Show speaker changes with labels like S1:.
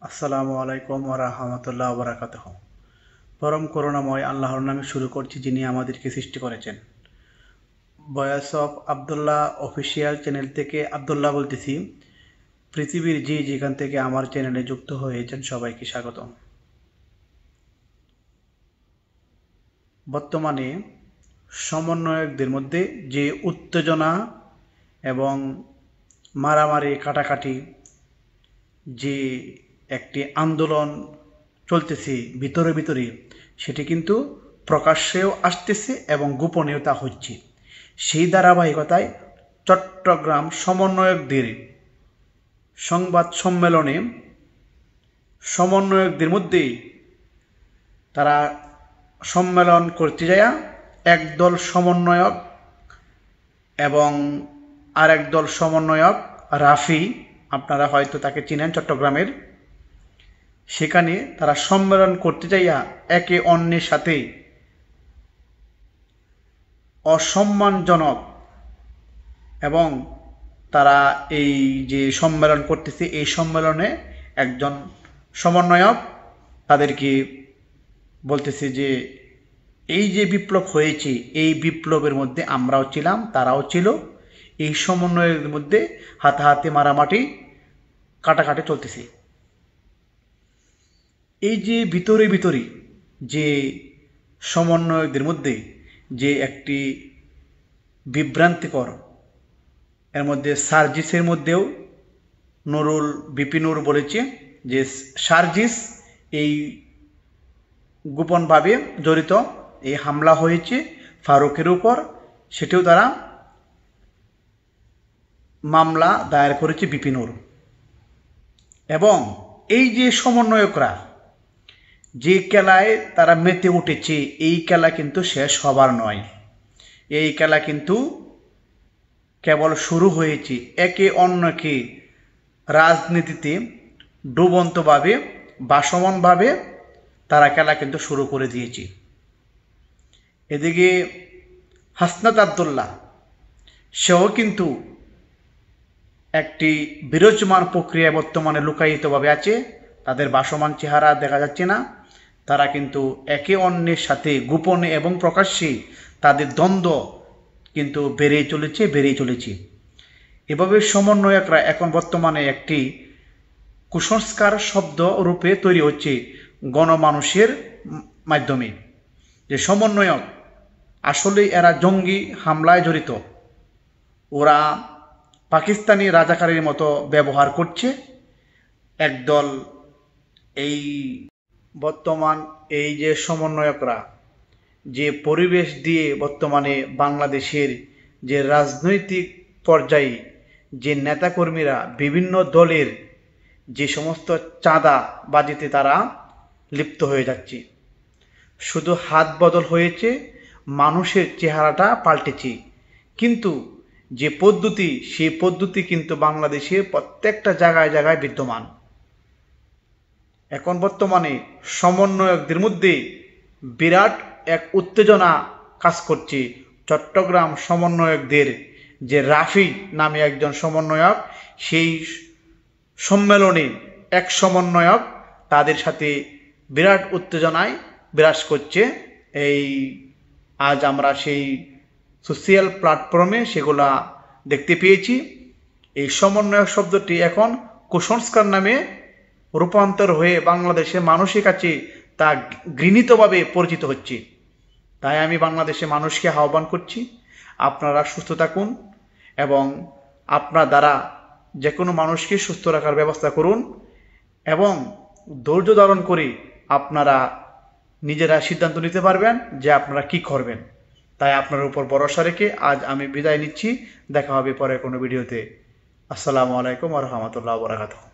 S1: আসসালামু আলাইকুম ওয়া রাহমাতুল্লাহি ওয়া বারাকাতুহু। পরম করুণাময় আল্লাহর নামে শুরু করছি, যিনি আমাদেরকে সৃষ্টি করেছেন। Voice of Abdullah official channel থেকে আব্দুল্লাহ বলতেছি। পৃথিবীর যেখান থেকে আমার চ্যানেলে যুক্ত হয়েছেন সবাইকে স্বাগতম। বর্তমানে সমন্বয়কদের মধ্যে যে উত্তেজনা এবং মারামারি কাটাকাটি, যে একটি আন্দোলন চলতেছে ভিতরে, সেটি কিন্তু প্রকাশ্যেও আসতেছে এবং গোপনেও তা হচ্ছে। সেই ধারাবাহিকতায় চট্টগ্রাম সমন্বয়কদের সংবাদ সম্মেলনে সমন্বয়কদের মধ্যে তারা সম্মেলন করতে যায় একদল সমন্বয়ক এবং আরেক দল সমন্বয়ক রাফি, আপনারা হয়তো তাকে চিনেন চট্টগ্রামের। সেখানে তারা সম্মেলন করতে যাইয়া একে অন্যের সাথে অসম্মানজনক এবং তারা এই যে সম্মেলন করতেছে, এই সম্মেলনে একজন সমন্বয়ক তাদেরকে বলতেছে যে এই যে বিপ্লব হয়েছে, এই বিপ্লবের মধ্যে আমরাও ছিলাম, তারাও ছিল। এই সমন্বয়ের মধ্যে হাতাহাতি মারামারি কাটাকাটি চলতেছে। এই যে ভিতরে যে সমন্বয়কদের মধ্যে যে একটি বিভ্রান্তিকর, এর মধ্যে সার্জিসের মধ্যেও নুরুল বিপিনুর বলেছে যে সার্জিস এই গোপনভাবে জড়িত, এই হামলা হয়েছে ফারুকের উপর, সেটিও তারা মামলা দায়ের করেছে বিপিনুর। এবং এই যে সমন্বয়করা যে খেলায় তারা মেতে উঠেছে, এই খেলা কিন্তু শেষ হবার নয়। এই খেলা কিন্তু কেবল শুরু হয়েছে। একে অন্যকে রাজনীতিতে ডুবন্তভাবে ভাসমানভাবে তারা খেলা কিন্তু শুরু করে দিয়েছে। এদিকে হাসনাত আব্দুল্লাহ, সেও কিন্তু একটি বিরাজমান প্রক্রিয়া বর্তমানে লুকায়িতভাবে আছে। তাদের ভাসমান চেহারা দেখা যাচ্ছে না। তারা কিন্তু একে অন্যের সাথে গোপনে এবং প্রকাশ্যে তাদের দ্বন্দ্ব কিন্তু বেড়েই চলেছে। এভাবে সমন্বয়করা এখন বর্তমানে একটি কুসংস্কার শব্দ রূপে তৈরি হচ্ছে গণমানুষের মাধ্যমে, যে সমন্বয়ক আসলে এরা জঙ্গি হামলায় জড়িত, ওরা পাকিস্তানি রাজাকারের মতো ব্যবহার করছে। একদল এই বর্তমান এই যে সমন্বয়করা যে পরিবেশ দিয়ে বর্তমানে বাংলাদেশের যে রাজনৈতিক পর্যায়ে যে নেতাকর্মীরা বিভিন্ন দলের যে সমস্ত চাঁদাবাজিতে তারা লিপ্ত হয়ে যাচ্ছে, শুধু হাত বদল হয়েছে, মানুষের চেহারাটা পাল্টেছে, কিন্তু যে পদ্ধতি, সেই পদ্ধতি কিন্তু বাংলাদেশের প্রত্যেকটা জায়গায় বিদ্যমান। এখন বর্তমানে সমন্বয়কদের মধ্যে বিরাট এক উত্তেজনা কাজ করছে। চট্টগ্রাম সমন্বয়কদের যে রাফি নামে একজন সমন্বয়ক, সেই সম্মেলনে এক সমন্বয়ক তাদের সাথে বিরাট উত্তেজনায় বিরাজ করছে। এই আজ আমরা সেই সোশ্যাল প্ল্যাটফর্মে সেগুলা দেখতে পেয়েছি। এই সমন্বয়ক শব্দটি এখন কুসংস্কার নামে রূপান্তর হয়ে বাংলাদেশের মানুষের কাছে তা ঘৃণিতভাবে পরিচিত হচ্ছে। তাই আমি বাংলাদেশের মানুষকে আহ্বান করছি, আপনারা সুস্থ থাকুন এবং আপনার দ্বারা যে কোনো মানুষকে সুস্থ রাখার ব্যবস্থা করুন এবং ধৈর্য ধারণ করে আপনারা নিজেরা সিদ্ধান্ত নিতে পারবেন যে আপনারা কি করবেন। তাই আপনার উপর ভরসা রেখে আজ আমি বিদায় নিচ্ছি। দেখা হবে পরে কোনো ভিডিওতে। আসসালামু আলাইকুম ওয়া রাহমাতুল্লাহি ওয়া বারাকাতুহু।